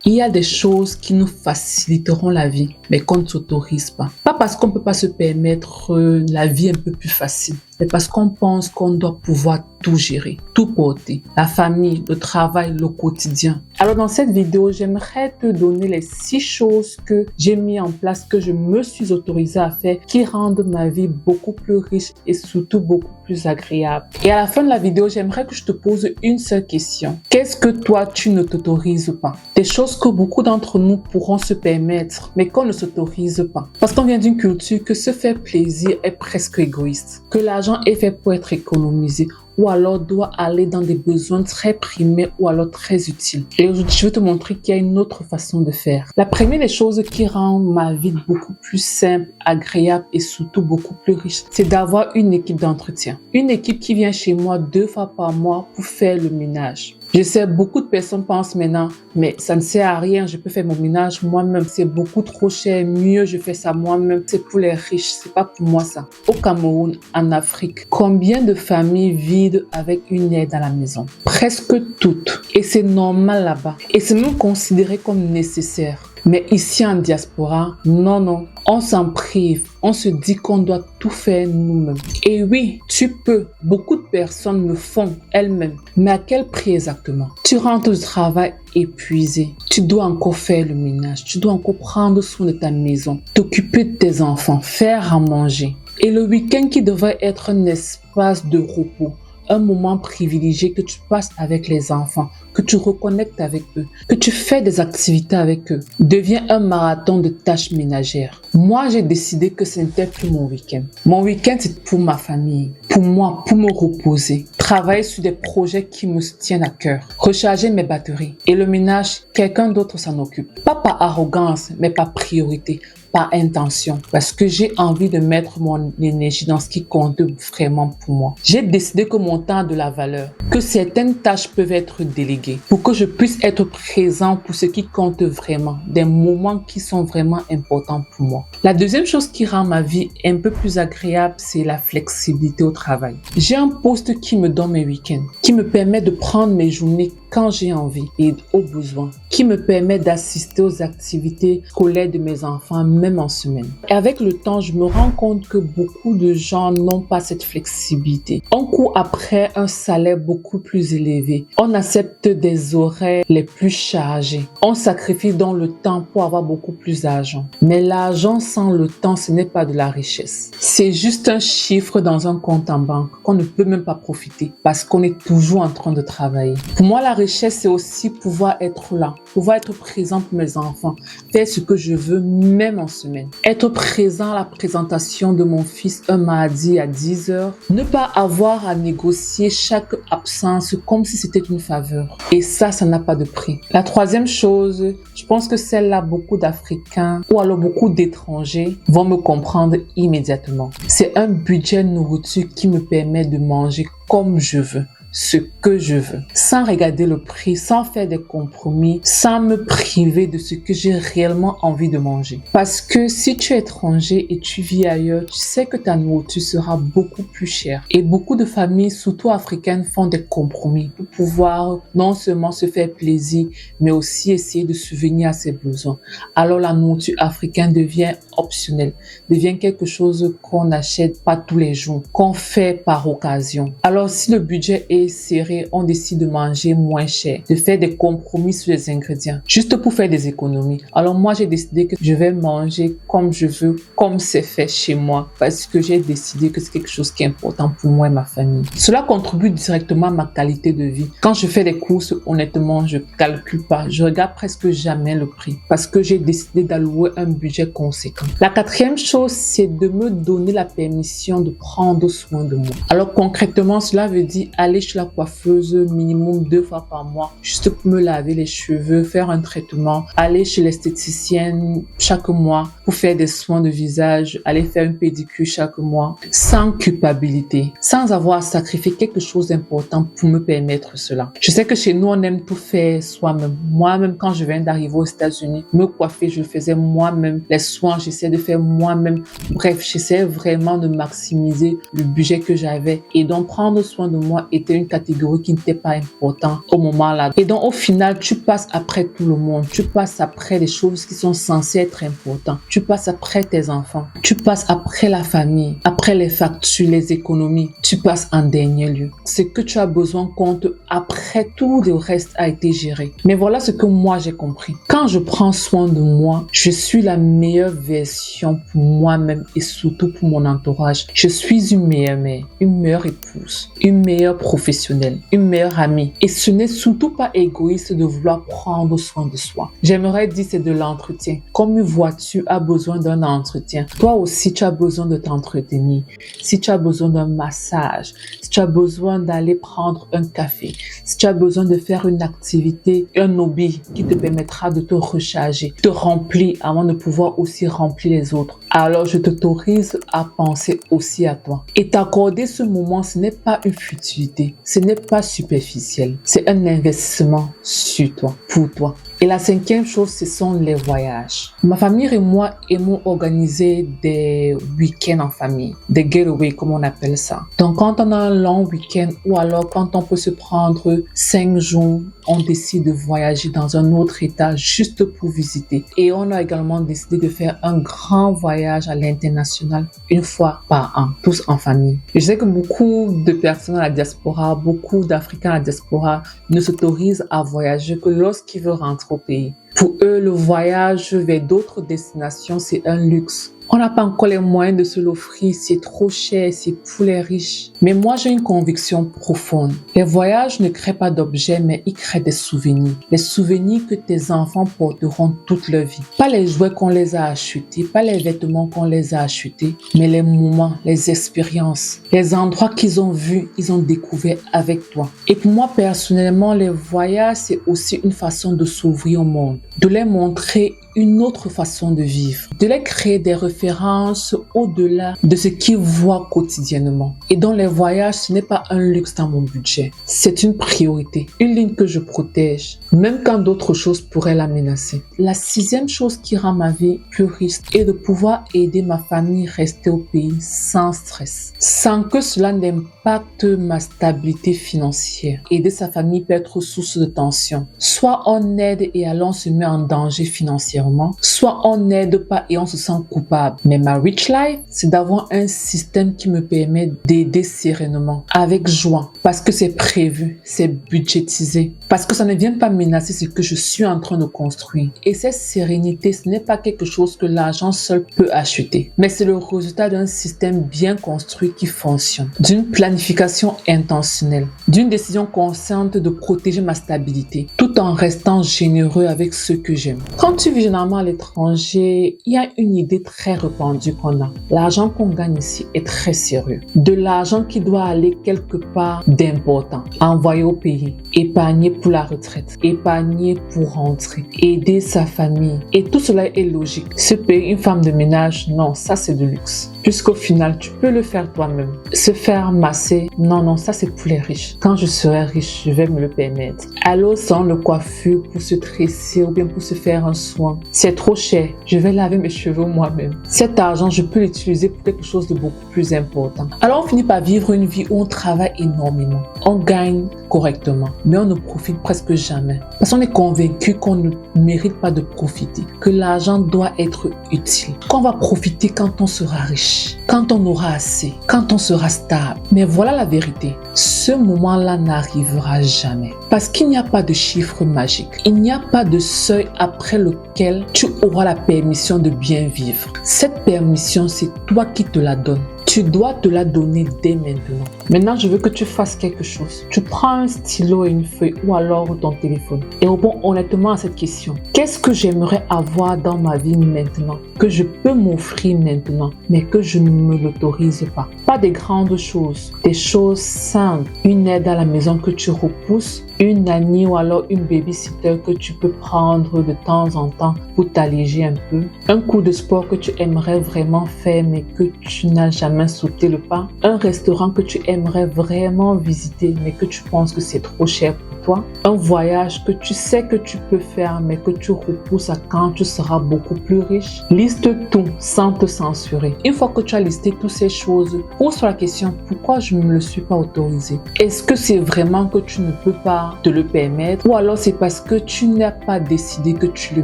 Il y a des choses qui nous faciliteront la vie, mais qu'on ne s'autorise pas. Pas parce qu'on ne peut pas se permettre la vie un peu plus facile, mais parce qu'on pense qu'on doit pouvoir tout gérer, tout porter. La famille, le travail, le quotidien. Alors dans cette vidéo, j'aimerais te donner les 6 choses que j'ai mis en place, que je me suis autorisée à faire, qui rendent ma vie beaucoup plus riche et surtout beaucoup plus agréable. Et à la fin de la vidéo, j'aimerais que je te pose une seule question. Qu'est-ce que toi, tu ne t'autorises pas? Des choses que beaucoup d'entre nous pourront se permettre, mais qu'on ne s'autorise pas. Parce qu'on vient d'une culture que se faire plaisir est presque égoïste, que l'argent est fait pour être économisé, ou alors doit aller dans des besoins très primaires ou alors très utiles. Et aujourd'hui, je vais te montrer qu'il y a une autre façon de faire. La première des choses qui rend ma vie beaucoup plus simple, agréable et surtout beaucoup plus riche, c'est d'avoir une équipe d'entretien. Une équipe qui vient chez moi 2 fois par mois pour faire le ménage. Je sais, beaucoup de personnes pensent maintenant, mais ça ne sert à rien, je peux faire mon ménage moi-même, c'est beaucoup trop cher, mieux je fais ça moi-même, c'est pour les riches, c'est pas pour moi ça. Au Cameroun, en Afrique, combien de familles vivent avec une aide à la maison? Presque toutes. Et c'est normal là-bas. Et c'est même considéré comme nécessaire. Mais ici en diaspora, non, on s'en prive. On se dit qu'on doit tout faire nous-mêmes. Et oui, tu peux. Beaucoup de personnes le font elles-mêmes. Mais à quel prix exactement? Tu rentres du travail épuisé. Tu dois encore faire le ménage. Tu dois encore prendre soin de ta maison. T'occuper de tes enfants. Faire à manger. Et le week-end qui devrait être un espace de repos. Un moment privilégié que tu passes avec les enfants, que tu reconnectes avec eux, que tu fais des activités avec eux, devient un marathon de tâches ménagères. Moi, j'ai décidé que ce n'était plus mon week-end. Mon week-end, c'est pour ma famille, pour moi, pour me reposer, travailler sur des projets qui me tiennent à cœur, recharger mes batteries. Et le ménage, quelqu'un d'autre s'en occupe. Pas par arrogance, mais par priorité, par intention, parce que j'ai envie de mettre mon énergie dans ce qui compte vraiment pour moi. J'ai décidé que mon temps a de la valeur, que certaines tâches peuvent être déléguées pour que je puisse être présent pour ce qui compte vraiment, des moments qui sont vraiment importants pour moi. La deuxième chose qui rend ma vie un peu plus agréable, c'est la flexibilité au travail. J'ai un poste qui me donne mes week-ends, qui me permet de prendre mes journées quand j'ai envie et au besoin, qui me permet d'assister aux activités scolaires de mes enfants, même en semaine. Et avec le temps, je me rends compte que beaucoup de gens n'ont pas cette flexibilité. On court après un salaire beaucoup plus élevé. On accepte des horaires les plus chargés. On sacrifie donc le temps pour avoir beaucoup plus d'argent. Mais l'argent sans le temps, ce n'est pas de la richesse. C'est juste un chiffre dans un compte en banque qu'on ne peut même pas profiter parce qu'on est toujours en train de travailler. Pour moi, la richesse, c'est aussi pouvoir être là, pouvoir être présent pour mes enfants, faire ce que je veux, même en semaine. Être présent à la présentation de mon fils un mardi à 10h, ne pas avoir à négocier chaque absence comme si c'était une faveur. Et ça n'a pas de prix. La troisième chose, je pense que celle-là, beaucoup d'Africains ou alors beaucoup d'étrangers vont me comprendre immédiatement. C'est un budget nourriture qui me permet de manger comme je veux, ce que je veux, sans regarder le prix, sans faire des compromis, sans me priver de ce que j'ai réellement envie de manger. Parce que si tu es étranger et tu vis ailleurs, tu sais que ta nourriture sera beaucoup plus chère. Et beaucoup de familles, surtout africaines, font des compromis pour pouvoir non seulement se faire plaisir, mais aussi essayer de subvenir à ses besoins. Alors la nourriture africaine devient optionnelle, devient quelque chose qu'on n'achète pas tous les jours, qu'on fait par occasion. Alors si le budget est serré, on décide de manger moins cher, de faire des compromis sur les ingrédients, juste pour faire des économies. Alors moi, j'ai décidé que je vais manger comme je veux, comme c'est fait chez moi, parce que j'ai décidé que c'est quelque chose qui est important pour moi et ma famille. Cela contribue directement à ma qualité de vie. Quand je fais des courses, honnêtement, je calcule pas, je regarde presque jamais le prix, parce que j'ai décidé d'allouer un budget conséquent. La quatrième chose, c'est de me donner la permission de prendre soin de moi. Alors concrètement, cela veut dire aller chez la coiffeuse minimum 2 fois par mois, juste pour me laver les cheveux, faire un traitement, aller chez l'esthéticienne chaque mois pour faire des soins de visage, aller faire une pédicure chaque mois, sans culpabilité, sans avoir à sacrifier quelque chose d'important pour me permettre cela. Je sais que chez nous, on aime tout faire soi-même. Moi-même, quand je viens d'arriver aux États-Unis, me coiffer, je le faisais moi-même. Les soins, j'essaie de faire moi-même. Bref, j'essaie vraiment de maximiser le budget que j'avais. Et donc, prendre soin de moi était une catégorie qui n'était pas importante au moment-là. Et donc, au final, tu passes après tout le monde. Tu passes après les choses qui sont censées être importantes. Tu passes après tes enfants. Tu passes après la famille, après les factures, les économies. Tu passes en dernier lieu. Ce que tu as besoin compte après tout le reste a été géré. Mais voilà ce que moi j'ai compris. Quand je prends soin de moi, je suis la meilleure version pour moi-même et surtout pour mon entourage. Je suis une meilleure mère, une meilleure épouse, une meilleure professionnelle, une meilleure amie. Et ce n'est surtout pas égoïste de vouloir prendre soin de soi. J'aimerais dire c'est de l'entretien. Comme une voiture a besoin d'un entretien, toi aussi tu as besoin de t'entretenir. Si tu as besoin d'un massage, si tu as besoin d'aller prendre un café, si tu as besoin de faire une activité, un hobby qui te permettra de te recharger, te remplir avant de pouvoir aussi remplir les autres, alors je t'autorise à penser aussi à toi. Et t'accorder ce moment, ce n'est pas une futilité, ce n'est pas superficiel, c'est un investissement sur toi, pour toi. Et la cinquième chose, ce sont les voyages. Ma famille et moi aimons organiser des week-ends en famille, des getaways comme on appelle ça. Donc quand on a un long week-end ou alors quand on peut se prendre 5 jours, on décide de voyager dans un autre état juste pour visiter. Et on a également décidé de faire un grand voyage à l'international une fois par an, tous en famille. Je sais que beaucoup de personnes à la diaspora, beaucoup d'Africains à la diaspora ne s'autorisent à voyager que lorsqu'ils veulent rentrer au pays. Pour eux, le voyage vers d'autres destinations, c'est un luxe. On n'a pas encore les moyens de se l'offrir, c'est trop cher, c'est pour les riches. Mais moi, j'ai une conviction profonde. Les voyages ne créent pas d'objets, mais ils créent des souvenirs. Les souvenirs que tes enfants porteront toute leur vie. Pas les jouets qu'on les a achetés, pas les vêtements qu'on les a achetés, mais les moments, les expériences, les endroits qu'ils ont vus, ils ont découvert avec toi. Et pour moi, personnellement, les voyages, c'est aussi une façon de s'ouvrir au monde, de les montrer une autre façon de vivre, de les créer des références au-delà de ce qu'ils voient quotidiennement. Et dans les voyages, ce n'est pas un luxe dans mon budget, c'est une priorité, une ligne que je protège, même quand d'autres choses pourraient la menacer. La sixième chose qui rend ma vie plus riche est de pouvoir aider ma famille à rester au pays sans stress, sans que cela n'impacte ma stabilité financière. Aider sa famille peut être source de tension. Soit on aide et alors on se met en danger financièrement, soit on n'aide pas et on se sent coupable. Mais ma rich life, c'est d'avoir un système qui me permet d'aider sereinement, avec joie, parce que c'est prévu, c'est budgétisé, parce que ça ne vient pas menacer ce que je suis en train de construire. Et cette sérénité, ce n'est pas quelque chose que l'argent seul peut acheter, mais c'est le résultat d'un système bien construit qui fonctionne, d'une planification intentionnelle, d'une décision consciente de protéger ma stabilité, tout en restant généreux avec ceux que j'aime. Quand tu vis généralement à l'étranger, il y a une idée très répandue qu'on a. L'argent qu'on gagne ici est très sérieux. De l'argent qui doit aller quelque part d'important, envoyer au pays, épargner pour la retraite, épargner pour rentrer, aider sa famille. Et tout cela est logique. Se payer une femme de ménage, non, ça c'est de luxe. Puisqu'au final, tu peux le faire toi-même. Se faire masser, non, ça c'est pour les riches. Quand je serai riche, je vais me le permettre. Aller au salon de coiffure pour se tresser ou bien pour se faire un soin, c'est trop cher. Je vais laver mes cheveux moi-même. Cet argent, je peux l'utiliser pour quelque chose de beaucoup plus important. Alors on finit par vivre une vie où on travaille énormément. On gagne correctement, mais on ne profite presque jamais. Parce qu'on est convaincu qu'on ne mérite pas de profiter, que l'argent doit être utile, qu'on va profiter quand on sera riche, quand on aura assez, quand on sera stable. Mais voilà la vérité, ce moment-là n'arrivera jamais. Parce qu'il n'y a pas de chiffre magique, il n'y a pas de seuil après lequel tu auras la permission de bien vivre. Cette permission, c'est toi qui te la donnes. Tu dois te la donner dès maintenant. Maintenant, je veux que tu fasses quelque chose. Tu prends un stylo et une feuille ou alors ton téléphone et réponds honnêtement à cette question. Qu'est-ce que j'aimerais avoir dans ma vie maintenant, que je peux m'offrir maintenant, mais que je ne me l'autorise pas? Pas des grandes choses, des choses simples. Une aide à la maison que tu repousses, une nanny ou alors une babysitter que tu peux prendre de temps en temps pour t'alléger un peu, un cours de sport que tu aimerais vraiment faire mais que tu n'as jamais sauté le pas, un restaurant que tu aimerais vraiment visiter mais que tu penses que c'est trop cher pour toi, un voyage que tu sais que tu peux faire mais que tu repousses à quand tu seras beaucoup plus riche. Liste tout sans te censurer. Une fois que tu as listé toutes ces choses, pose-toi la question, pourquoi je ne me le suis pas autorisé? Est-ce que c'est vraiment que tu ne peux pas te le permettre ou alors c'est parce que tu n'as pas décidé que tu le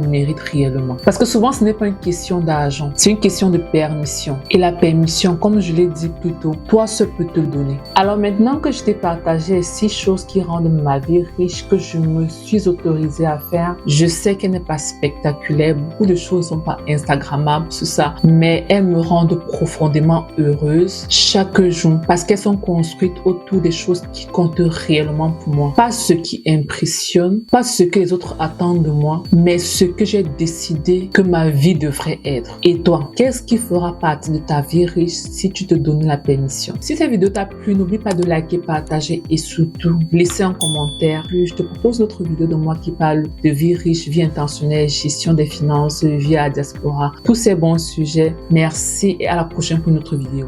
mérites réellement? Parce que souvent ce n'est pas une question d'argent, c'est une question de permission. Et la permission, comme je l'ai dit plus tôt, toi seul peux te le donner. Alors maintenant que je t'ai partagé 6 choses qui rendent ma vie riche, que je me suis autorisée à faire, je sais qu'elle n'est pas spectaculaire, beaucoup de choses ne sont pas instagrammables, c'est ça, mais elles me rendent profondément heureuse chaque jour parce qu'elles sont construites autour des choses qui comptent réellement pour moi. Pas ce qui impressionne, pas ce que les autres attendent de moi, mais ce que j'ai décidé que ma vie devrait être. Et toi, qu'est-ce qui fera partie de ta vie riche si tu te donnes la permission? Si cette vidéo t'a plu, n'oublie pas de liker, partager et surtout laisser un commentaire. Puis je te propose une autre vidéo de moi qui parle de vie riche, vie intentionnelle, gestion des finances, vie à la diaspora, tous ces bons sujets. Merci et à la prochaine pour une autre vidéo.